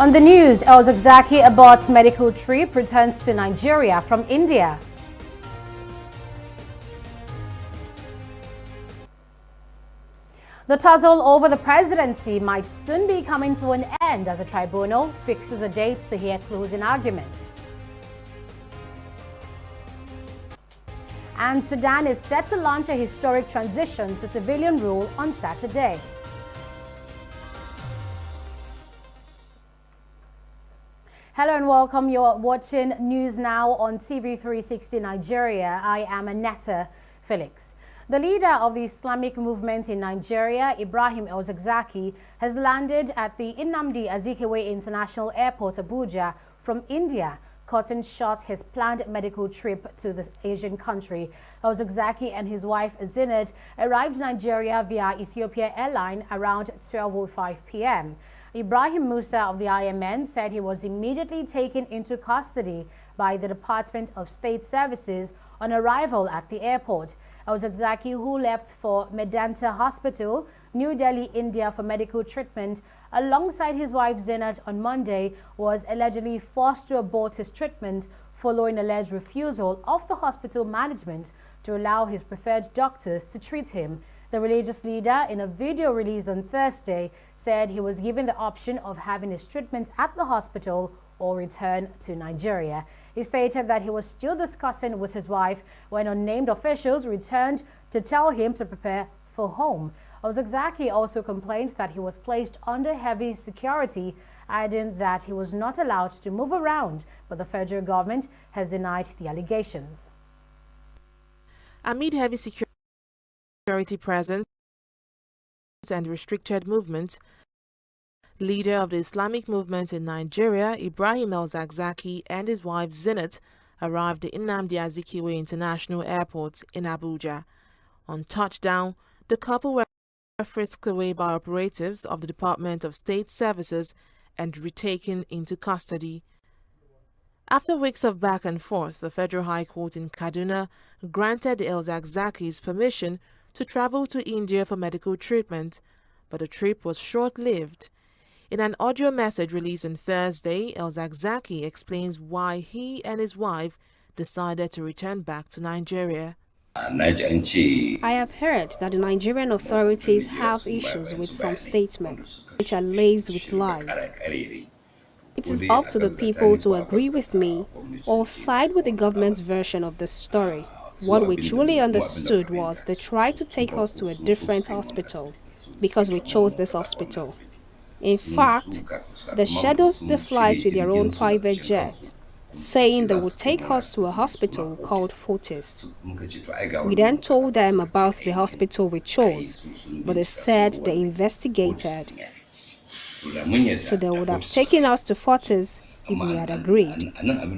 On the news, El-Zakzaky aborts medical trip, returns to Nigeria from India. The tussle over the presidency might soon be coming to an end as the tribunal fixes a date to hear closing arguments. And Sudan is set to launch a historic transition to civilian rule on Saturday. Hello and welcome. You're watching News Now on TV360 Nigeria. I am Anetta Felix. The leader of the Islamic movement in Nigeria, Ibrahim El-Zakzaky, has landed at the Nnamdi Azikiwe International Airport, Abuja, from India, cutting short his planned medical trip to the Asian country. El-Zakzaky and his wife Zinat arrived in Nigeria via Ethiopia Airline around 12:05 p.m. Ibrahim Musa of the IMN said he was immediately taken into custody by the Department of State Services on arrival at the airport. El-Zakzaky, who left for Medanta Hospital, New Delhi, India for medical treatment, alongside his wife Zinat on Monday, was allegedly forced to abort his treatment following alleged refusal of the hospital management to allow his preferred doctors to treat him. The religious leader, in a video released on Thursday, said he was given the option of having his treatment at the hospital or return to Nigeria. He stated that he was still discussing with his wife when unnamed officials returned to tell him to prepare for home. El-Zakzaky also complained that he was placed under heavy security, adding that he was not allowed to move around, but the federal government has denied the allegations. Amid heavy security presence and restricted movement, leader of the Islamic movement in Nigeria, Ibrahim El-Zakzaky, and his wife Zinat arrived at Nnamdi Azikiwe International Airport in Abuja. On touchdown, the couple were frisked away by operatives of the Department of State Services and retaken into custody. After weeks of back and forth, the Federal High Court in Kaduna granted El-Zakzaky's permission to travel to India for medical treatment, but the trip was short-lived. In an audio message released on Thursday, El-Zakzaky explains why he and his wife decided to return back to Nigeria. I have heard that the Nigerian authorities have issues with some statements, which are laced with lies. It is up to the people to agree with me or side with the government's version of the story. What we truly understood was they tried to take us to a different hospital because we chose this hospital. In fact, they scheduled the flight with their own private jet, saying they would take us to a hospital called Fortis. We then told them about the hospital we chose, but they said they investigated. So they would have taken us to Fortis if we had agreed.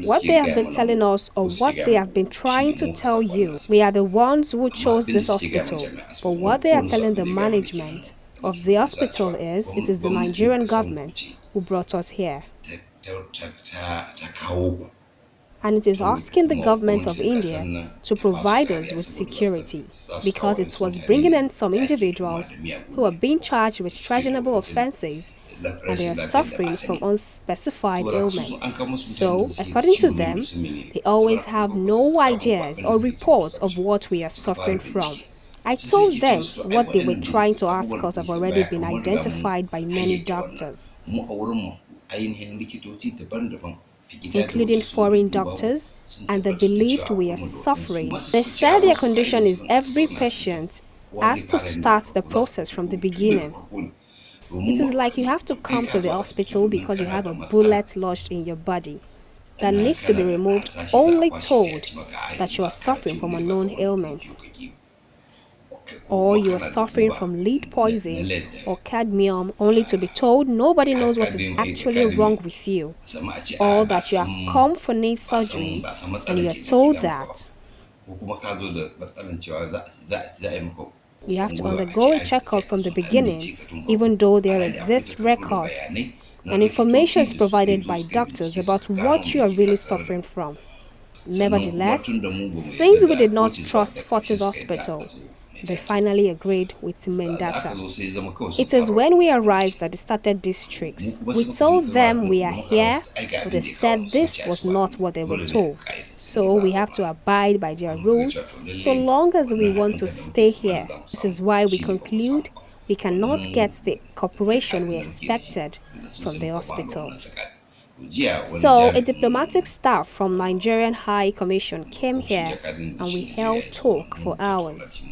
What they have been telling us, or what they have been trying to tell you, we are the ones who chose this hospital. But what they are telling the management of the hospital is, it is the Nigerian government who brought us here. And it is asking the government of India to provide us with security, because it was bringing in some individuals who are being charged with treasonable offenses and they are suffering from unspecified ailments. So, according to them, they always have no ideas or reports of what we are suffering from. I told them what they were trying to ask us have already been identified by many doctors, including foreign doctors, and they believed we are suffering. They said their condition is every patient has to start the process from the beginning. It is like you have to come to the hospital because you have a bullet lodged in your body that needs to be removed, only told that you are suffering from unknown ailments, or you are suffering from lead poison or cadmium, only to be told nobody knows what is actually wrong with you, or that you have come for knee surgery and you are told that you have to undergo a checkup from the beginning, even though there exist records and information is provided by doctors about what you are really suffering from. Nevertheless, since we did not trust Fortis Hospital, they finally agreed with Mendata. It is when we arrived that they started these tricks. We told them we are here, but they said this was not what they were told. So we have to abide by their rules so long as we want to stay here. This is why we conclude we cannot get the cooperation we expected from the hospital. So a diplomatic staff from Nigerian High Commission came here and we held talk for hours.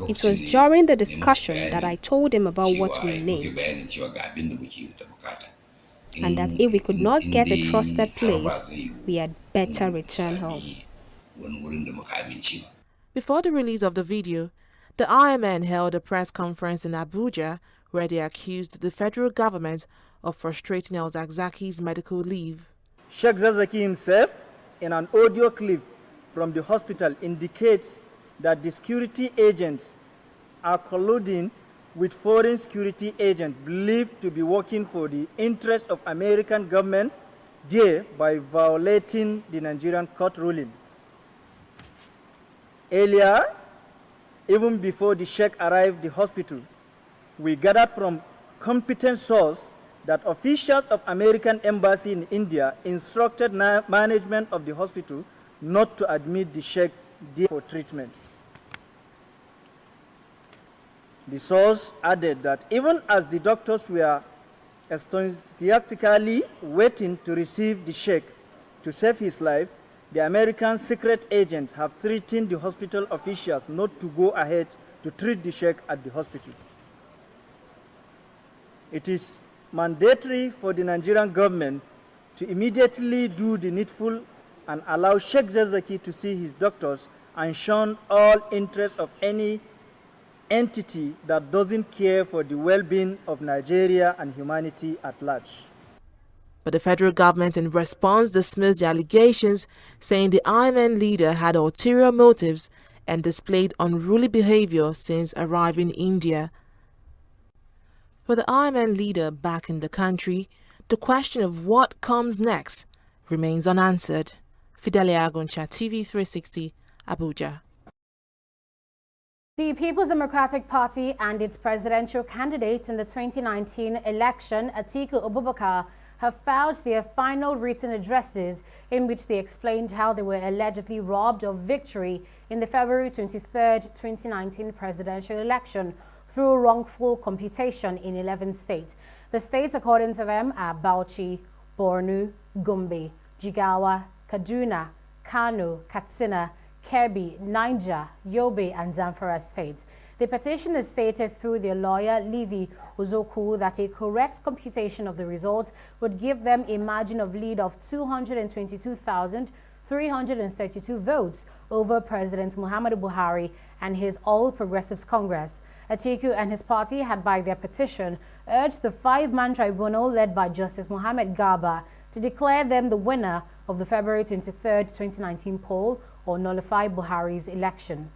It was during the discussion that I told him about what we need, and that if we could not get a trusted place, we had better return home. Before the release of the video, the IMN held a press conference in Abuja where they accused the federal government of frustrating El-Zakzaki's medical leave. Sheikh Zakzaki himself, in an audio clip from the hospital, indicates that the security agents are colluding with foreign security agents believed to be working for the interest of American government there by violating the Nigerian court ruling. Earlier, even before the Sheikh arrived at the hospital, we gathered from competent source that officials of American embassy in India instructed management of the hospital not to admit the Sheikh there for treatment. The source added that even as the doctors were enthusiastically waiting to receive the Sheikh to save his life, the American secret agents have threatened the hospital officials not to go ahead to treat the Sheikh at the hospital. It is mandatory for the Nigerian government to immediately do the needful and allow Sheikh Zakzaki to see his doctors and shun all interest of any entity that doesn't care for the well-being of Nigeria and humanity at large. But the federal government in response dismissed the allegations, saying the IMN leader had ulterior motives and displayed unruly behavior since arriving in India. For the IMN leader back in the country, the question of what comes next remains unanswered. Fidelia Agoncha, TV360, Abuja. The People's Democratic Party and its presidential candidates in the 2019 election, Atiku Abubakar, have filed their final written addresses in which they explained how they were allegedly robbed of victory in the February 23, 2019 presidential election through wrongful computation in 11 states. The states, according to them, are Bauchi, Borno, Gombe, Jigawa, Kaduna, Kano, Katsina, Kebbi, Niger, Yobe, and Zamfara states. The petition is stated through their lawyer, Levi Uzoku, that a correct computation of the results would give them a margin of lead of 222,332 votes over President Muhammadu Buhari and his All Progressives Congress. Atiku and his party had, by their petition, urged the five-man tribunal led by Justice Mohammed Garba to declare them the winner of the February 23, 2019 poll or nullify Buhari's election.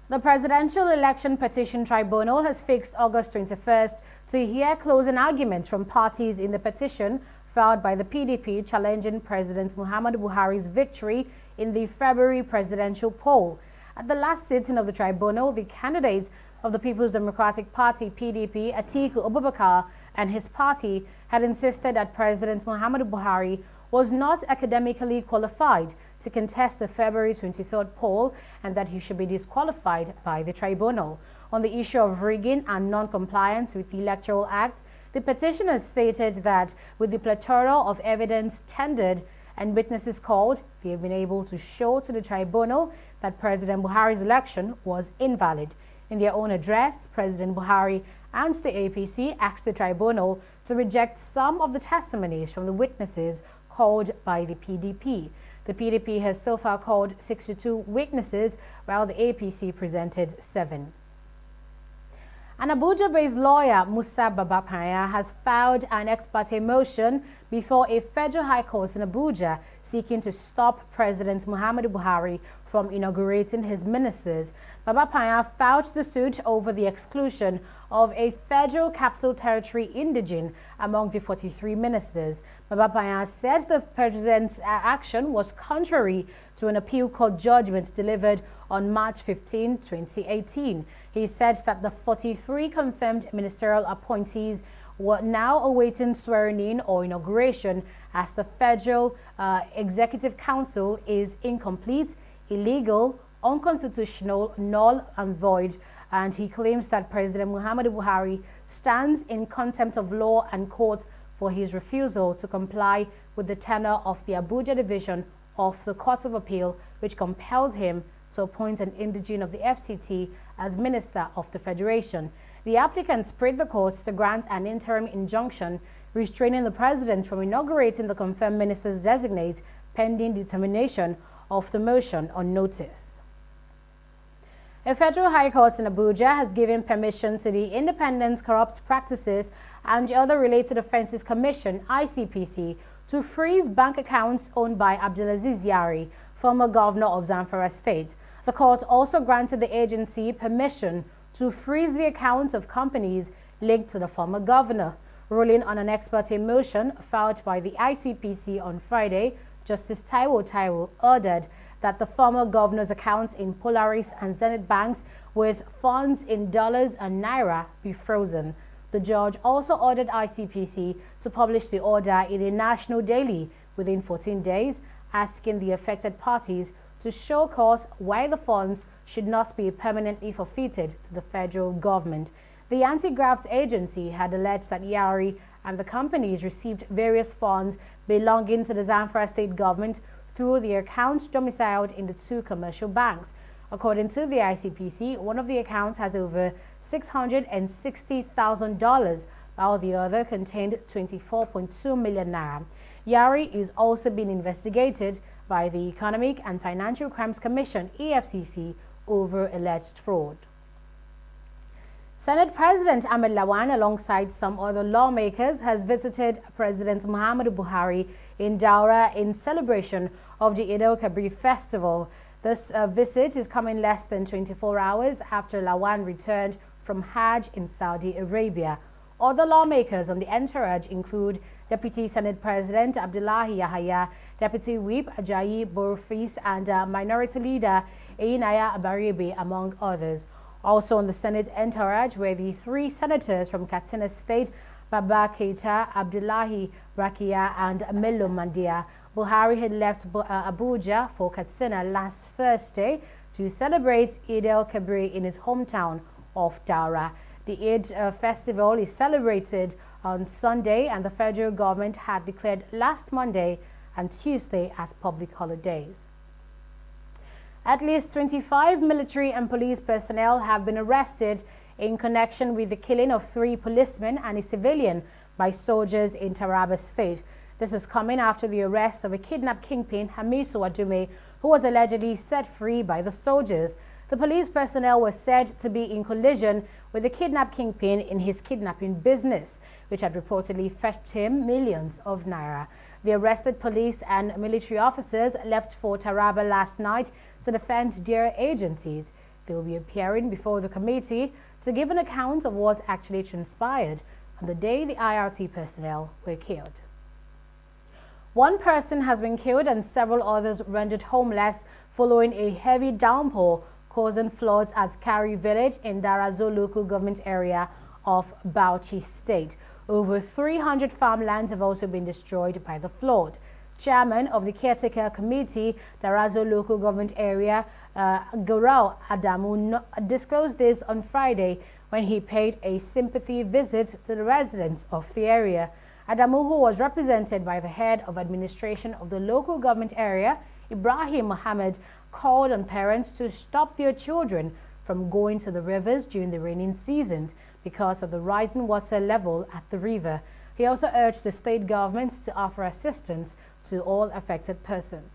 The Presidential Election Petition Tribunal has fixed August 21st to hear closing arguments from parties in the petition filed by the PDP challenging President Muhammadu Buhari's victory in the February presidential poll. At the last sitting of the tribunal, the candidate of the People's Democratic Party, PDP, Atiku Abubakar, and his party had insisted that President Muhammadu Buhari was not academically qualified to contest the February 23rd poll and that he should be disqualified by the tribunal. On the issue of rigging and non-compliance with the Electoral Act, the petitioners stated that with the plethora of evidence tendered and witnesses called, they have been able to show to the tribunal that President Buhari's election was invalid. In their own address, President Buhari and the APC asked the tribunal to reject some of the testimonies from the witnesses called by the PDP. The PDP has so far called 62 witnesses, while the APC presented 7. An Abuja-based lawyer, Musa Babapaya, has filed an ex parte motion before a federal high court in Abuja seeking to stop President Muhammadu Buhari from inaugurating his ministers. Baba Panya filed the suit over the exclusion of a federal capital territory indigene among the 43 ministers. Baba Panya said the president's action was contrary to an appeal court judgment delivered on March 15, 2018. He said that the 43 confirmed ministerial appointees were now awaiting swearing in or inauguration, as the Federal Executive Council is incomplete, illegal, unconstitutional, null and void, and he claims that President Muhammadu Buhari stands in contempt of law and court for his refusal to comply with the tenor of the Abuja division of the Court of Appeal, which compels him to appoint an indigene of the FCT as Minister of the Federation. The applicants prayed the courts to grant an interim injunction restraining the president from inaugurating the confirmed ministers designate pending determination of the motion on notice. A federal high court in Abuja has given permission to the Independent Corrupt Practices and Other Related Offences Commission, ICPC, to freeze bank accounts owned by Abdulaziz Yari, former governor of Zamfara State. The court also granted the agency permission to freeze the accounts of companies linked to the former governor. Ruling on an ex parte motion filed by the ICPC on Friday, Justice Taiwo ordered that the former governor's accounts in Polaris and Zenith banks with funds in dollars and naira be frozen. The judge also ordered ICPC to publish the order in a national daily within 14 days, asking the affected parties to show cause why the funds should not be permanently forfeited to the federal government. The anti-graft agency had alleged that Yari and the companies received various funds belonging to the Zamfara state government through the accounts domiciled in the two commercial banks. According to the ICPC, one of the accounts has over $660,000, while the other contained 24.2 million naira. Yari is also being investigated by the Economic and Financial Crimes Commission, EFCC, over alleged fraud. Senate President Ahmed Lawan, alongside some other lawmakers, has visited President Muhammadu Buhari in Daura in celebration of the Eid al-Kabir festival. This visit is coming less than 24 hours after Lawan returned from Hajj in Saudi Arabia. Other lawmakers on the entourage include Deputy Senate President Abdullahi Yahaya, Deputy Whip Ajayi Borfis, and Minority Leader Einaya Abaribe, among others. Also on the Senate entourage were the three senators from Katsina State, Baba Keita, Abdullahi Rakia, and Melo Mandia. Buhari had left Abuja for Katsina last Thursday to celebrate Eid al-Kabir in his hometown of Daura. The Eid festival is celebrated on Sunday, and the federal government had declared last Monday and Tuesday as public holidays. At least 25 military and police personnel have been arrested in connection with the killing of 3 policemen and a civilian by soldiers in Taraba State. This is coming after the arrest of a kidnapped kingpin, Hamisu Adume, who was allegedly set free by the soldiers. The police personnel were said to be in collision with the kidnapped kingpin in his kidnapping business, which had reportedly fetched him millions of naira. The arrested police and military officers left for Taraba last night to defend their agencies. They will be appearing before the committee to give an account of what actually transpired on the day the IRT personnel were killed. One person has been killed and several others rendered homeless following a heavy downpour causing floods at Kari village in Darazo local government area of Bauchi State. Over 300 farmlands have also been destroyed by the flood. Chairman of the Caretaker Committee, Darazo local government area, Garau Adamu, disclosed this on Friday when he paid a sympathy visit to the residents of the area. Adamu, who was represented by the head of administration of the local government area, Ibrahim Mohammed, called on parents to stop their children from going to the rivers during the raining seasons because of the rising water level at the river. He also urged the state government to offer assistance to all affected persons.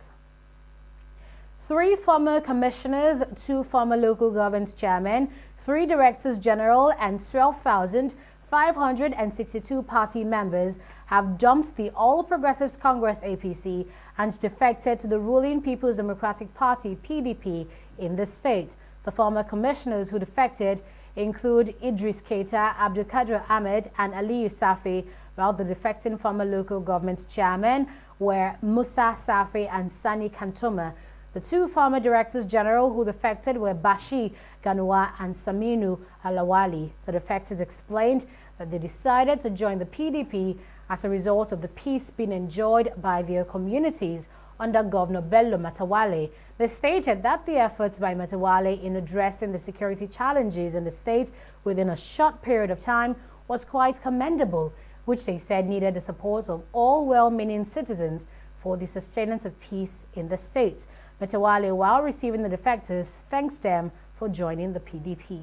3 former commissioners, 2 former local government chairmen, 3 directors general, and 12,000 562 party members have dumped the All Progressives Congress (APC) and defected to the ruling People's Democratic Party (PDP) in the state. The former commissioners who defected include Idris Keita, Abdul Qadir Ahmed, and Aliyu Safi, while the defecting former local government chairmen were Musa Safi and Sani Kantoma. The two former directors general who defected were Bashi Ganua and Saminu Alawali. The defectors explained that they decided to join the PDP as a result of the peace being enjoyed by their communities under Governor Bello Matawalle. They stated that the efforts by Matawalle in addressing the security challenges in the state within a short period of time was quite commendable, which they said needed the support of all well-meaning citizens for the sustenance of peace in the state. Matawalle, while receiving the defectors, thanks them for joining the PDP.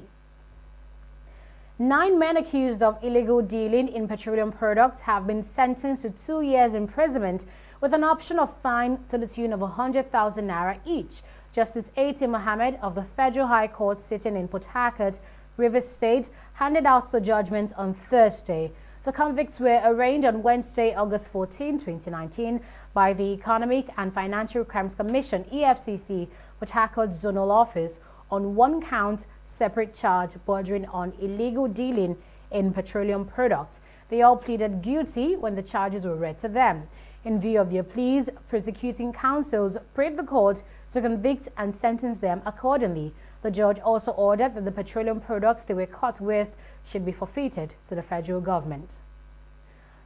9 men accused of illegal dealing in petroleum products have been sentenced to 2 years imprisonment with an option of fine to the tune of 100,000 naira each. Justice A.T. Mohammed of the Federal High Court sitting in Port Harcourt, Rivers State, handed out the judgment on Thursday. The convicts were arraigned on Wednesday, August 14, 2019, by the Economic and Financial Crimes Commission (EFCC) Port Harcourt Zonal Office on one count separate charge bordering on illegal dealing in petroleum products. They all pleaded guilty when the charges were read to them. In view of their pleas, prosecuting counsels prayed the court to convict and sentence them accordingly. The judge also ordered that the petroleum products they were caught with should be forfeited to the federal government.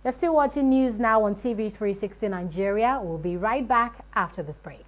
You're still watching News Now on TV360 Nigeria. We'll be right back after this break.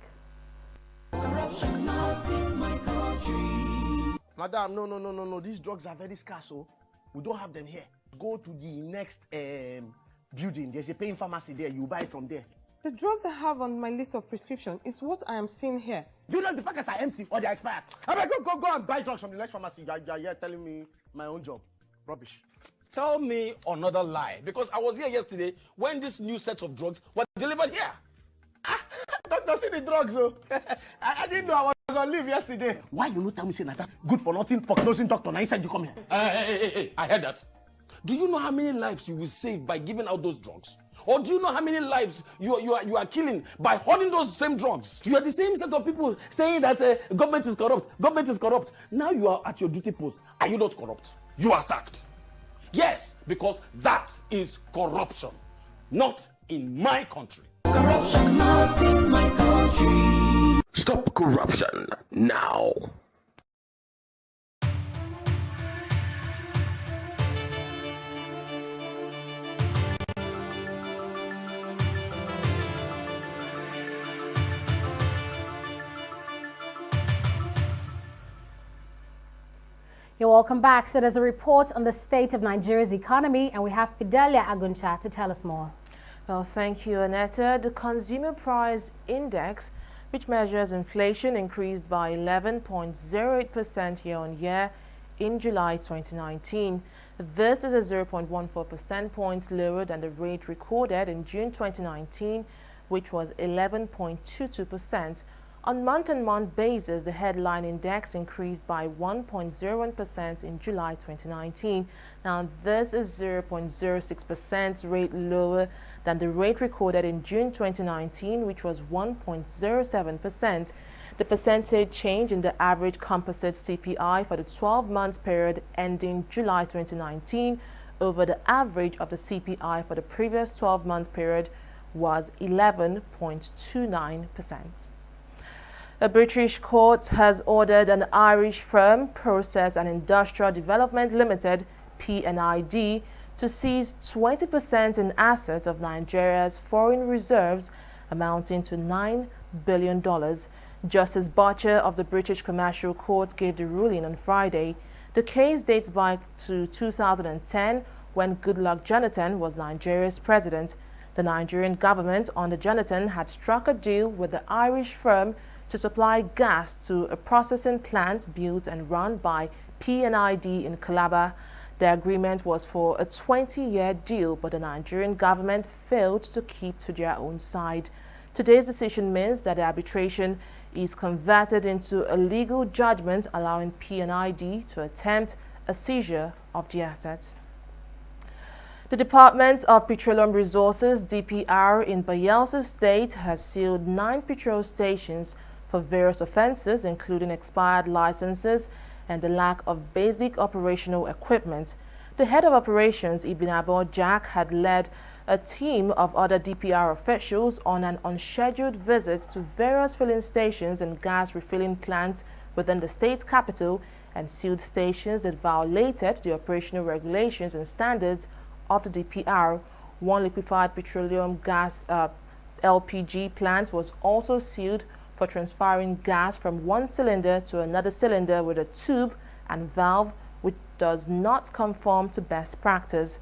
Corruption not in my country. Madam, no. These drugs are very scarce, so we don't have them here. Go to the next building. There's a paying pharmacy there. You buy it from there. The drugs I have on my list of prescription is what I am seeing here. Do you know the packets are empty or they're expired? I mean, go and buy drugs from the next pharmacy. You're here telling me my own job. Rubbish. Tell me another lie, because I was here yesterday when this new set of drugs were delivered here. Don't see the drugs, though. I didn't know I was on leave yesterday. Why you not tell me say that good for nothing, prognosing doctor? Now he said you come here. Hey, I heard that. Do you know how many lives you will save by giving out those drugs? Or do you know how many lives you are killing by holding those same drugs? You are the same set of people saying that government is corrupt. Government is corrupt. Now you are at your duty post. Are you not corrupt? You are sacked. Yes, because that is corruption. Not in my country. Corruption not in my country. Stop corruption now. You're welcome back. So there's a report on the state of Nigeria's economy, and we have Fidelia Aguncha to tell us more. Well, thank you, Annetta. The Consumer Price Index, which measures inflation, increased by 11.08% year-on-year in July 2019. This is a 0.14 percentage points lower than the rate recorded in June 2019, which was 11.22%. On month-on-month basis, the headline index increased by 1.01% in July 2019. Now, this is 0.06% rate lower than the rate recorded in June 2019, which was 1.07%. The percentage change in the average composite CPI for the 12-month period ending July 2019 over the average of the CPI for the previous 12-month period was 11.29%. A British court has ordered an Irish firm, Process and Industrial Development Limited, PNID, to seize 20% in assets of Nigeria's foreign reserves amounting to $9 billion. Justice Butcher of the British Commercial Court gave the ruling on Friday. The case dates back to 2010 when Goodluck Jonathan was Nigeria's president. The Nigerian government under Jonathan had struck a deal with the Irish firm to supply gas to a processing plant built and run by PNID in Calabar. The agreement was for a 20-year deal, but the Nigerian government failed to keep to their own side. Today's decision means that the arbitration is converted into a legal judgment allowing PNID to attempt a seizure of the assets. The Department of Petroleum Resources, DPR, in Bayelsa State has sealed 9 petrol stations for various offenses, including expired licenses and the lack of basic operational equipment. The head of operations, Ibn Abor Jack, had led a team of other DPR officials on an unscheduled visit to various filling stations and gas refilling plants within the state capital and sealed stations that violated the operational regulations and standards of the DPR. One liquefied petroleum gas LPG plant was also sealed for transferring gas from one cylinder to another cylinder with a tube and valve which does not conform to best practice.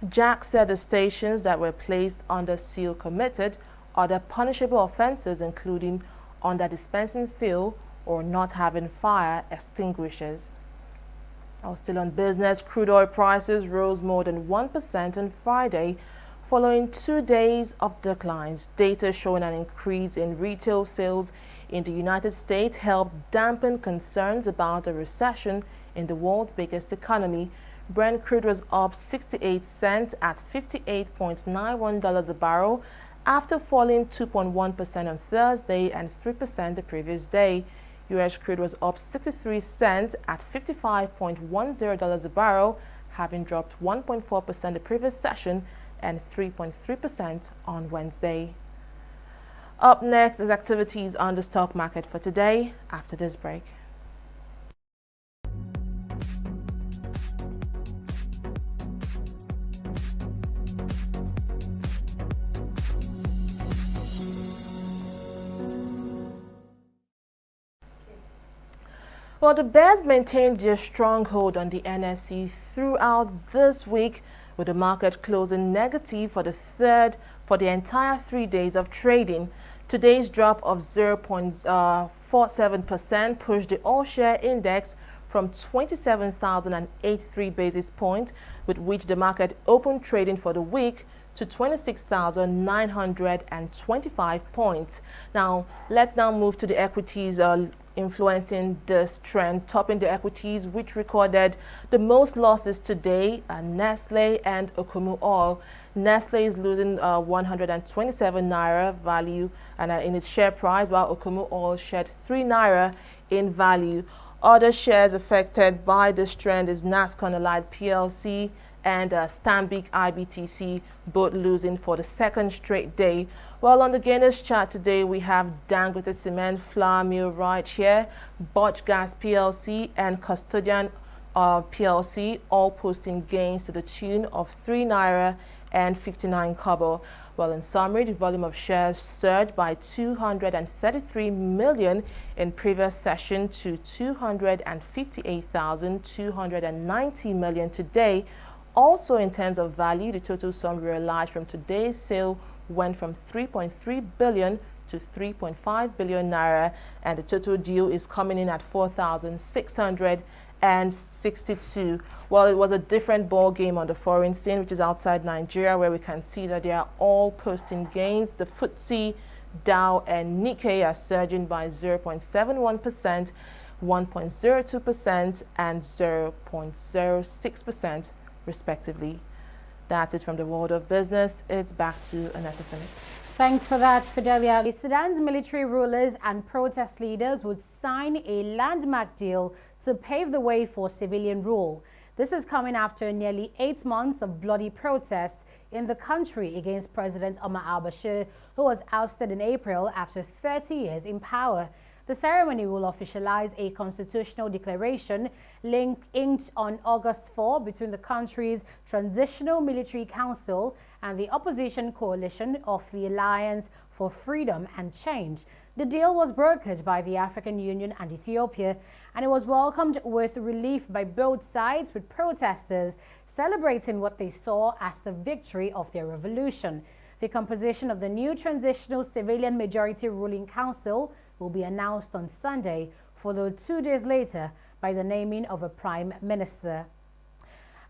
Jack said the stations that were placed under seal committed other punishable offenses, including under dispensing fuel or not having fire extinguishers. Still on business, crude oil prices rose more than 1% on Friday, following 2 days of declines. Data showing an increase in retail sales in the United States helped dampen concerns about a recession in the world's biggest economy. Brent crude was up 68 cents at $58.91 a barrel after falling 2.1% on Thursday and 3% the previous day. U.S. crude was up 63 cents at $55.10 a barrel, having dropped 1.4% the previous session and 3.3% on Wednesday. Up next is activities on the stock market for today after this break. Well, the bears maintained their stronghold on the NSE throughout this week, with the market closing negative for the entire 3 days of trading. Today's drop of 0.47% pushed the all-share index from 27,083 basis points, with which the market opened trading for the week, to 26,925 points. Now, let's move to the equities influencing this trend. Topping the equities, which recorded the most losses today, are Nestle and Okumu Oil. Nestle is losing 127 naira value and in its share price, while Okumu Oil shed 3 naira in value. Other shares affected by this trend is Nascon Allied PLC and Stanbic IBTC, both losing for the second straight day. Well, on the gainers chart today, we have Dangote Cement Flour Mill right here, Botch Gas PLC and Custodian PLC, all posting gains to the tune of 3 naira and 59 kobo. Well, in summary, the volume of shares surged by 233 million in previous session to 258,290 million today. Also, in terms of value, the total sum realized from today's sale went from 3.3 billion to 3.5 billion naira, and the total deal is coming in at 4,662. Well, it was a different ball game on the foreign scene, which is outside Nigeria, where we can see that they are all posting gains. The FTSE, Dow and Nikkei are surging by 0.71%, 1.02% and 0.06% respectively. That is from the world of business. It's back to Annette Felix. Thanks for that, Fidelia. Sudan's military rulers and protest leaders would sign a landmark deal to pave the way for civilian rule. This is coming after nearly 8 months of bloody protests in the country against President Omar al-Bashir, who was ousted in April after 30 years in power. The ceremony will officialize a constitutional declaration inked on August 4 between the country's Transitional Military Council and the opposition coalition of the Alliance for Freedom and Change. The deal was brokered by the African Union and Ethiopia, and it was welcomed with relief by both sides, with protesters celebrating what they saw as the victory of their revolution. The composition of the new Transitional Civilian Majority Ruling Council will be announced on Sunday, followed 2 days later by the naming of a prime minister.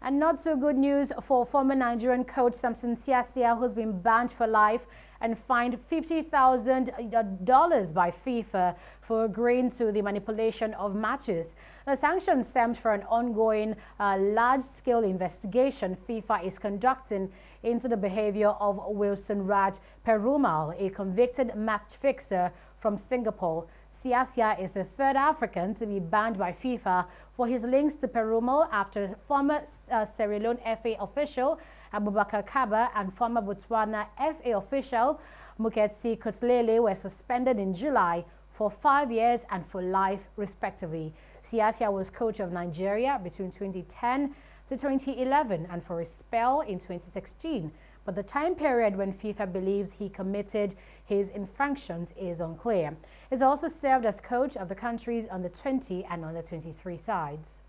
And not so good news for former Nigerian coach Samson Siasia, who's been banned for life and fined $50,000 by FIFA for agreeing to the manipulation of matches. The sanction stemmed from an ongoing large-scale investigation FIFA is conducting into the behavior of Wilson Raj Perumal, a convicted match fixer from Singapore. Siasia is the third African to be banned by FIFA for his links to Perumal after former Sierra Leone FA official Abubakar Kaba and former Botswana FA official Muketsi Kotlele were suspended in July for 5 years and for life, respectively. Siasia was coach of Nigeria between 2010 to 2011 and for a spell in 2016. But the time period when FIFA believes he committed his infractions is unclear. He's also served as coach of the country's under-20 and under-23 sides.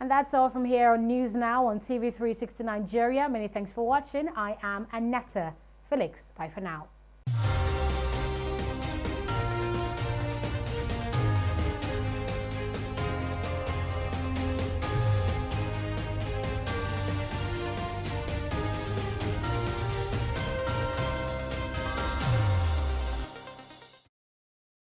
And that's all from here on News Now on TV360 Nigeria. Many thanks for watching. I am Annetta Felix. Bye for now.